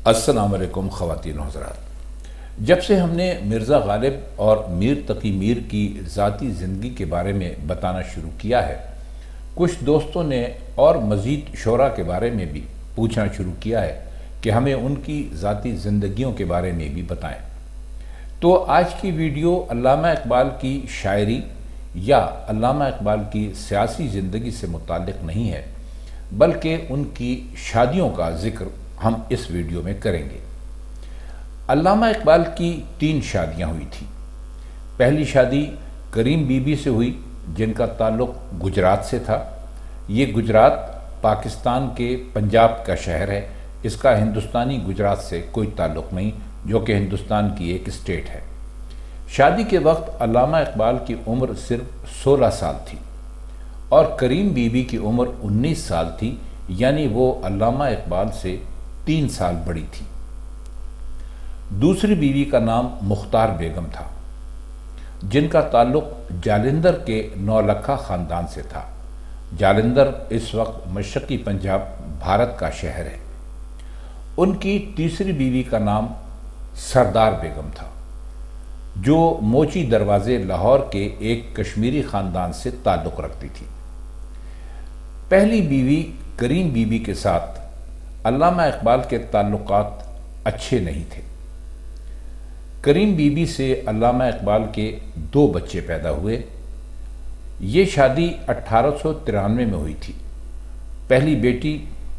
السلام علیکم خواتین و حضرات۔ جب سے ہم نے مرزا غالب اور میر تقی میر کی ذاتی زندگی کے بارے میں بتانا شروع کیا ہے، کچھ دوستوں نے اور مزید شعراء کے بارے میں بھی پوچھنا شروع کیا ہے کہ ہمیں ان کی ذاتی زندگیوں کے بارے میں بھی بتائیں۔ تو آج کی ویڈیو علامہ اقبال کی شاعری یا علامہ اقبال کی سیاسی زندگی سے متعلق نہیں ہے، بلکہ ان کی شادیوں کا ذکر ہم اس ویڈیو میں کریں گے۔ علامہ اقبال کی 3 شادیاں ہوئی تھیں۔ پہلی شادی کریم بی بی سے ہوئی، جن کا تعلق گجرات سے تھا۔ یہ گجرات پاکستان کے پنجاب کا شہر ہے، اس کا ہندوستانی گجرات سے کوئی تعلق نہیں، جو کہ ہندوستان کی ایک اسٹیٹ ہے۔ شادی کے وقت علامہ اقبال کی عمر صرف 16 سال تھی اور کریم بی بی کی عمر 19 سال تھی، یعنی وہ علامہ اقبال سے 3 سال بڑی تھی۔ دوسری بیوی کا نام مختار بیگم تھا، جن کا تعلق جالندھر کے نولکھا خاندان سے تھا۔ جالندھر اس وقت مشرقی پنجاب بھارت کا شہر ہے۔ ان کی تیسری بیوی کا نام سردار بیگم تھا، جو موچی دروازے لاہور کے ایک کشمیری خاندان سے تعلق رکھتی تھی۔ پہلی بیوی کریم بی بی کے ساتھ علامہ اقبال کے تعلقات اچھے نہیں تھے۔ کریم بی بی سے علامہ اقبال کے 2 بچے پیدا ہوئے۔ یہ شادی 1893 میں ہوئی تھی۔ پہلی بیٹی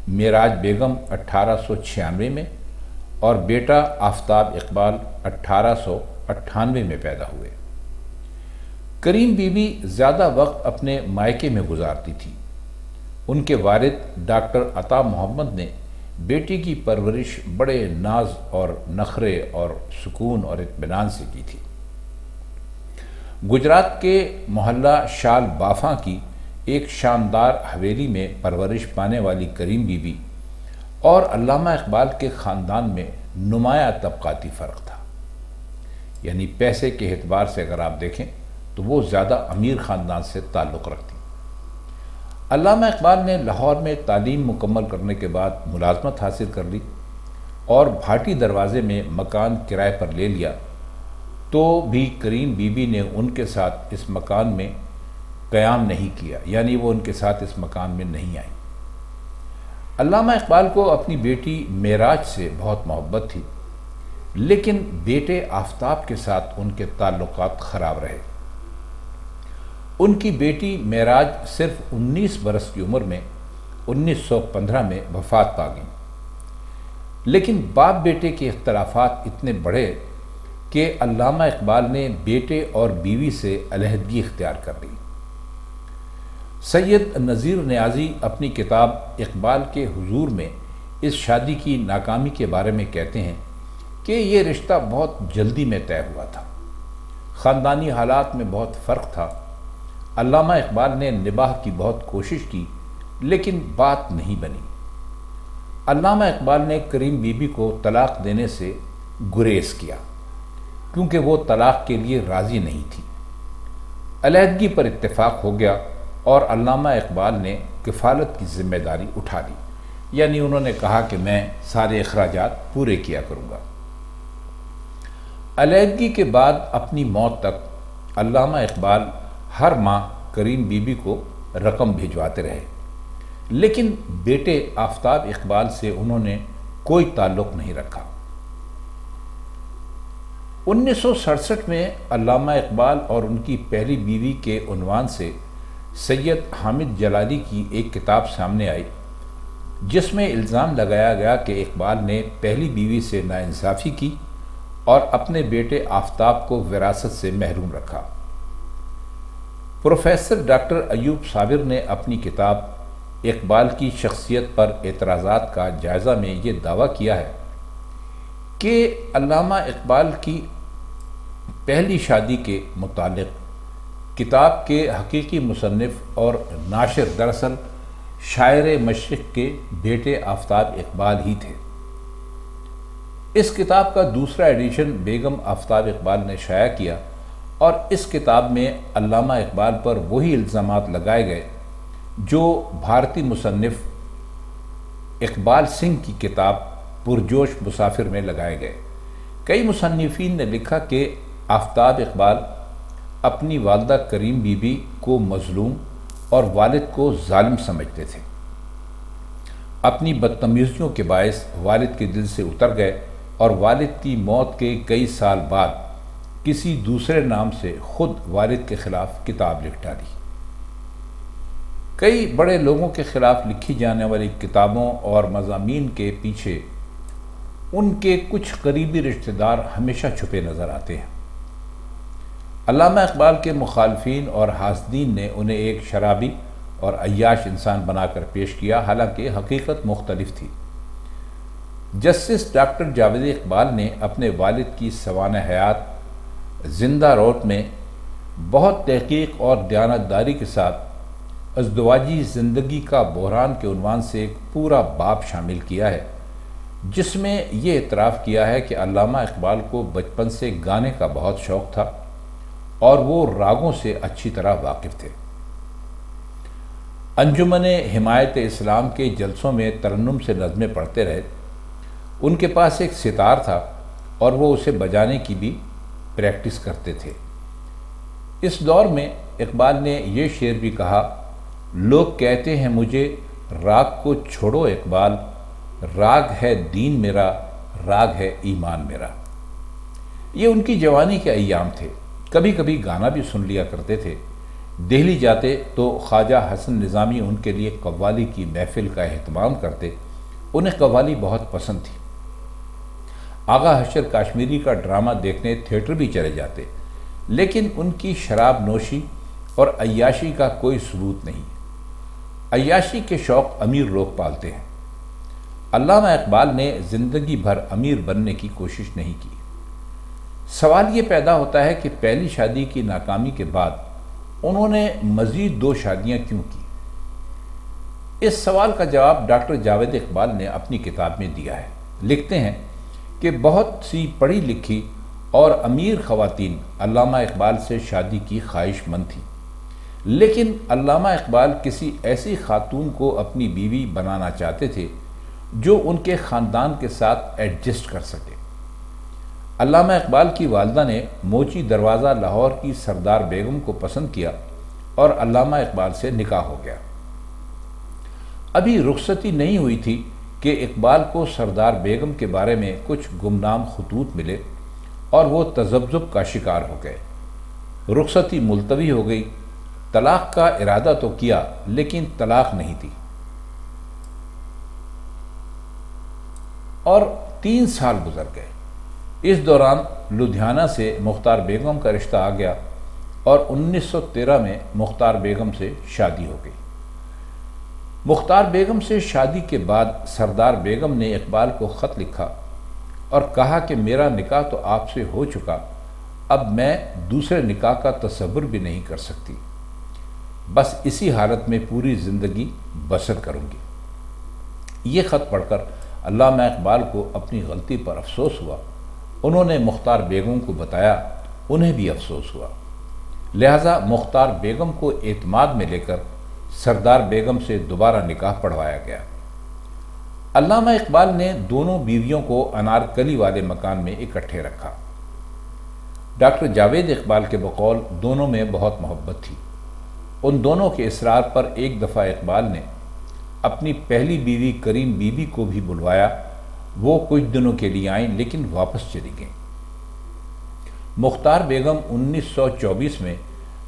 معراج بیگم 1896 میں اور بیٹا آفتاب اقبال 1898 میں پیدا ہوئے۔ کریم بی بی زیادہ وقت اپنے مائکے میں گزارتی تھی۔ ان کے والد ڈاکٹر عطا محمد نے بیٹی کی پرورش بڑے ناز اور نخرے اور سکون اور اطمینان سے کی تھی۔ گجرات کے محلہ شال بافاں کی ایک شاندار حویلی میں پرورش پانے والی کریم بی بی اور علامہ اقبال کے خاندان میں نمایاں طبقاتی فرق تھا۔ یعنی پیسے کے اعتبار سے اگر آپ دیکھیں تو وہ زیادہ امیر خاندان سے تعلق رکھتی۔ علامہ اقبال نے لاہور میں تعلیم مکمل کرنے کے بعد ملازمت حاصل کر لی اور بھاٹی دروازے میں مکان کرائے پر لے لیا، تو بھی کریم بی بی نے ان کے ساتھ اس مکان میں قیام نہیں کیا، یعنی وہ ان کے ساتھ اس مکان میں نہیں آئی۔ علامہ اقبال کو اپنی بیٹی معراج سے بہت محبت تھی، لیکن بیٹے آفتاب کے ساتھ ان کے تعلقات خراب رہے۔ ان کی بیٹی معراج صرف 19 برس کی عمر میں 1915 میں وفات پا گئی، لیکن باپ بیٹے کے اختلافات اتنے بڑھے کہ علامہ اقبال نے بیٹے اور بیوی سے علیحدگی اختیار کر لی۔ سید نذیر نیازی اپنی کتاب اقبال کے حضور میں اس شادی کی ناکامی کے بارے میں کہتے ہیں کہ یہ رشتہ بہت جلدی میں طے ہوا تھا، خاندانی حالات میں بہت فرق تھا۔ علامہ اقبال نے نباہ کی بہت کوشش کی، لیکن بات نہیں بنی۔ علامہ اقبال نے کریم بی بی کو طلاق دینے سے گریز کیا، کیونکہ وہ طلاق کے لیے راضی نہیں تھی۔ علیحدگی پر اتفاق ہو گیا اور علامہ اقبال نے کفالت کی ذمہ داری اٹھا لی، یعنی انہوں نے کہا کہ میں سارے اخراجات پورے کیا کروں گا۔ علیحدگی کے بعد اپنی موت تک علامہ اقبال ہر ماہ کریم بی بی کو رقم بھیجواتے رہے، لیکن بیٹے آفتاب اقبال سے انہوں نے کوئی تعلق نہیں رکھا۔ 1967 میں علامہ اقبال اور ان کی پہلی بیوی کے عنوان سے سید حامد جلالی کی ایک کتاب سامنے آئی، جس میں الزام لگایا گیا کہ اقبال نے پہلی بیوی سے ناانصافی کی اور اپنے بیٹے آفتاب کو وراثت سے محروم رکھا۔ پروفیسر ڈاکٹر ایوب صابر نے اپنی کتاب اقبال کی شخصیت پر اعتراضات کا جائزہ میں یہ دعویٰ کیا ہے کہ علامہ اقبال کی پہلی شادی کے متعلق کتاب کے حقیقی مصنف اور ناشر دراصل شاعر مشرق کے بیٹے آفتاب اقبال ہی تھے۔ اس کتاب کا دوسرا ایڈیشن بیگم آفتاب اقبال نے شائع کیا اور اس کتاب میں علامہ اقبال پر وہی الزامات لگائے گئے جو بھارتی مصنف اقبال سنگھ کی کتاب پرجوش مسافر میں لگائے گئے۔ کئی مصنفین نے لکھا کہ آفتاب اقبال اپنی والدہ کریم بی بی کو مظلوم اور والد کو ظالم سمجھتے تھے۔ اپنی بدتمیزیوں کے باعث والد کے دل سے اتر گئے اور والد کی موت کے کئی سال بعد کسی دوسرے نام سے خود والد کے خلاف کتاب لکھ ڈالی۔ کئی بڑے لوگوں کے خلاف لکھی جانے والی کتابوں اور مضامین کے پیچھے ان کے کچھ قریبی رشتہ دار ہمیشہ چھپے نظر آتے ہیں۔ علامہ اقبال کے مخالفین اور حاسدین نے انہیں ایک شرابی اور عیاش انسان بنا کر پیش کیا، حالانکہ حقیقت مختلف تھی۔ جسٹس ڈاکٹر جاوید اقبال نے اپنے والد کی سوانح حیات زندہ روٹ میں بہت تحقیق اور دیانتداری کے ساتھ ازدواجی زندگی کا بحران کے عنوان سے ایک پورا باب شامل کیا ہے، جس میں یہ اعتراف کیا ہے کہ علامہ اقبال کو بچپن سے گانے کا بہت شوق تھا اور وہ راگوں سے اچھی طرح واقف تھے۔ انجمن حمایت اسلام کے جلسوں میں ترنم سے نظمیں پڑھتے رہے۔ ان کے پاس ایک ستار تھا اور وہ اسے بجانے کی بھی پریکٹس کرتے تھے۔ اس دور میں اقبال نے یہ شعر بھی کہا، لوگ کہتے ہیں مجھے راگ کو چھوڑو اقبال، راگ ہے دین میرا، راگ ہے ایمان میرا۔ یہ ان کی جوانی کے ایام تھے۔ کبھی کبھی گانا بھی سن لیا کرتے تھے۔ دہلی جاتے تو خواجہ حسن نظامی ان کے لیے قوالی کی محفل کا اہتمام کرتے۔ انہیں قوالی بہت پسند تھی۔ آغا حشر کاشمیری کا ڈرامہ دیکھنے تھیٹر بھی چلے جاتے، لیکن ان کی شراب نوشی اور عیاشی کا کوئی ثبوت نہیں۔ عیاشی کے شوق امیر لوگ پالتے ہیں۔ علامہ اقبال نے زندگی بھر امیر بننے کی کوشش نہیں کی۔ سوال یہ پیدا ہوتا ہے کہ پہلی شادی کی ناکامی کے بعد انہوں نے مزید 2 شادیاں کیوں کی؟ اس سوال کا جواب ڈاکٹر جاوید اقبال نے اپنی کتاب میں دیا ہے۔ لکھتے ہیں کہ بہت سی پڑھی لکھی اور امیر خواتین علامہ اقبال سے شادی کی خواہش مند تھیں، لیکن علامہ اقبال کسی ایسی خاتون کو اپنی بیوی بنانا چاہتے تھے جو ان کے خاندان کے ساتھ ایڈجسٹ کر سکے۔ علامہ اقبال کی والدہ نے موچی دروازہ لاہور کی سردار بیگم کو پسند کیا اور علامہ اقبال سے نکاح ہو گیا۔ ابھی رخصتی نہیں ہوئی تھی کہ اقبال کو سردار بیگم کے بارے میں کچھ گمنام خطوط ملے اور وہ تذبذب کا شکار ہو گئے۔ رخصتی ملتوی ہو گئی۔ طلاق کا ارادہ تو کیا، لیکن طلاق نہیں تھی، اور 3 سال گزر گئے۔ اس دوران لدھیانہ سے مختار بیگم کا رشتہ آ گیا اور 1913 میں مختار بیگم سے شادی ہو گئی۔ مختار بیگم سے شادی کے بعد سردار بیگم نے اقبال کو خط لکھا اور کہا کہ میرا نکاح تو آپ سے ہو چکا، اب میں دوسرے نکاح کا تصور بھی نہیں کر سکتی، بس اسی حالت میں پوری زندگی بسر کروں گی۔ یہ خط پڑھ کر علامہ اقبال کو اپنی غلطی پر افسوس ہوا۔ انہوں نے مختار بیگم کو بتایا، انہیں بھی افسوس ہوا۔ لہٰذا مختار بیگم کو اعتماد میں لے کر سردار بیگم سے دوبارہ نکاح پڑھوایا گیا۔ علامہ اقبال نے دونوں بیویوں کو انارکلی والے مکان میں اکٹھے رکھا۔ ڈاکٹر جاوید اقبال کے بقول دونوں میں بہت محبت تھی۔ ان دونوں کے اصرار پر ایک دفعہ اقبال نے اپنی پہلی بیوی کریم بی بی کو بھی بلوایا۔ وہ کچھ دنوں کے لیے آئیں لیکن واپس چلی گئیں۔ مختار بیگم 1924 میں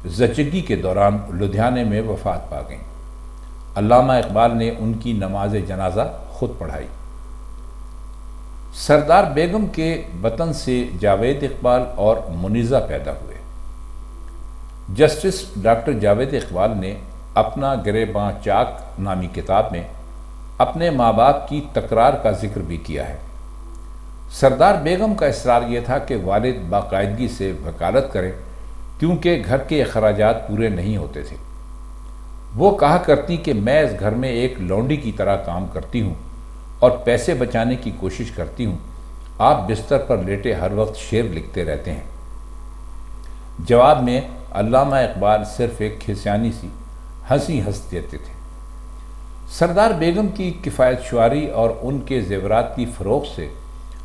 زچگی کے دوران لدھیانے میں وفات پا گئیں۔ علامہ اقبال نے ان کی نماز جنازہ خود پڑھائی۔ سردار بیگم کے وطن سے جاوید اقبال اور منیزہ پیدا ہوئے۔ جسٹس ڈاکٹر جاوید اقبال نے اپنا گریباں چاک نامی کتاب میں اپنے ماں باپ کی تکرار کا ذکر بھی کیا ہے۔ سردار بیگم کا اصرار یہ تھا کہ والد باقاعدگی سے وکالت کریں کیونکہ گھر کے اخراجات پورے نہیں ہوتے تھے۔ وہ کہا کرتی کہ میں اس گھر میں ایک لونڈی کی طرح کام کرتی ہوں اور پیسے بچانے کی کوشش کرتی ہوں، آپ بستر پر لیٹے ہر وقت شعر لکھتے رہتے ہیں۔ جواب میں علامہ اقبال صرف ایک کھسیانی سی ہنسی ہنس دیتے تھے۔ سردار بیگم کی کفایت شعاری اور ان کے زیورات کی فروخت سے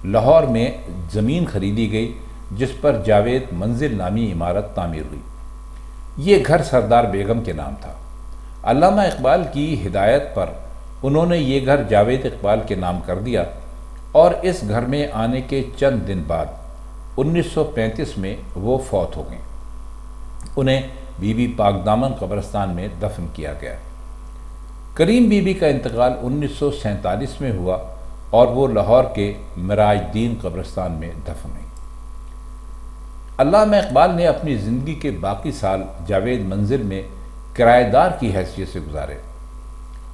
لاہور میں زمین خریدی گئی جس پر جاوید منزل نامی عمارت تعمیر ہوئی۔ یہ گھر سردار بیگم کے نام تھا۔ علامہ اقبال کی ہدایت پر انہوں نے یہ گھر جاوید اقبال کے نام کر دیا اور اس گھر میں آنے کے چند دن بعد 1935 میں وہ فوت ہو گئیں۔ انہیں بی بی پاک دامن قبرستان میں دفن کیا گیا۔ کریم بی بی کا انتقال 1947 میں ہوا اور وہ لاہور کے مراج الدین قبرستان میں دفن ہوئی۔ علامہ اقبال نے اپنی زندگی کے باقی سال جاوید منزل میں کرایہ دار کی حیثیت سے گزارے۔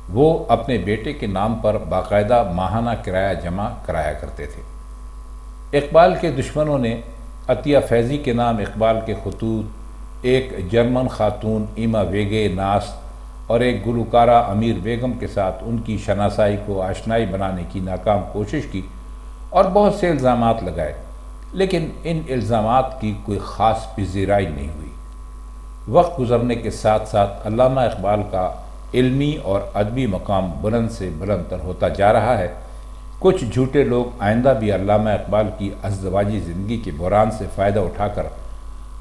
وہ اپنے بیٹے کے نام پر باقاعدہ ماہانہ کرایہ جمع کرایا کرتے تھے۔ اقبال کے دشمنوں نے عطیہ فیضی کے نام اقبال کے خطوط، ایک جرمن خاتون ایما ویگے ناست اور ایک گلوکارہ امیر بیگم کے ساتھ ان کی شناسائی کو آشنائی بنانے کی ناکام کوشش کی اور بہت سے الزامات لگائے، لیکن ان الزامات کی کوئی خاص پذیرائی نہیں ہوئی۔ وقت گزرنے کے ساتھ ساتھ علامہ اقبال کا علمی اور ادبی مقام بلند سے بلند تر ہوتا جا رہا ہے۔ کچھ جھوٹے لوگ آئندہ بھی علامہ اقبال کی ازدواجی زندگی کے بحران سے فائدہ اٹھا کر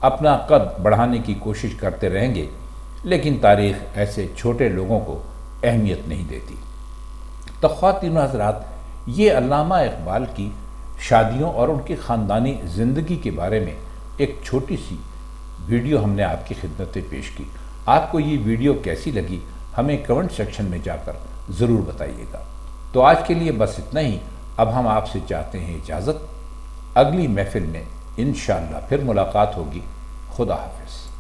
اپنا قد بڑھانے کی کوشش کرتے رہیں گے، لیکن تاریخ ایسے چھوٹے لوگوں کو اہمیت نہیں دیتی۔ تو خواتین و حضرات، یہ علامہ اقبال کی شادیوں اور ان کی خاندانی زندگی کے بارے میں ایک چھوٹی سی ویڈیو ہم نے آپ کی خدمت میں پیش کی۔ آپ کو یہ ویڈیو کیسی لگی ہمیں کمنٹ سیکشن میں جا کر ضرور بتائیے گا۔ تو آج کے لیے بس اتنا ہی۔ اب ہم آپ سے چاہتے ہیں اجازت۔ اگلی محفل میں انشاءاللہ پھر ملاقات ہوگی۔ خدا حافظ۔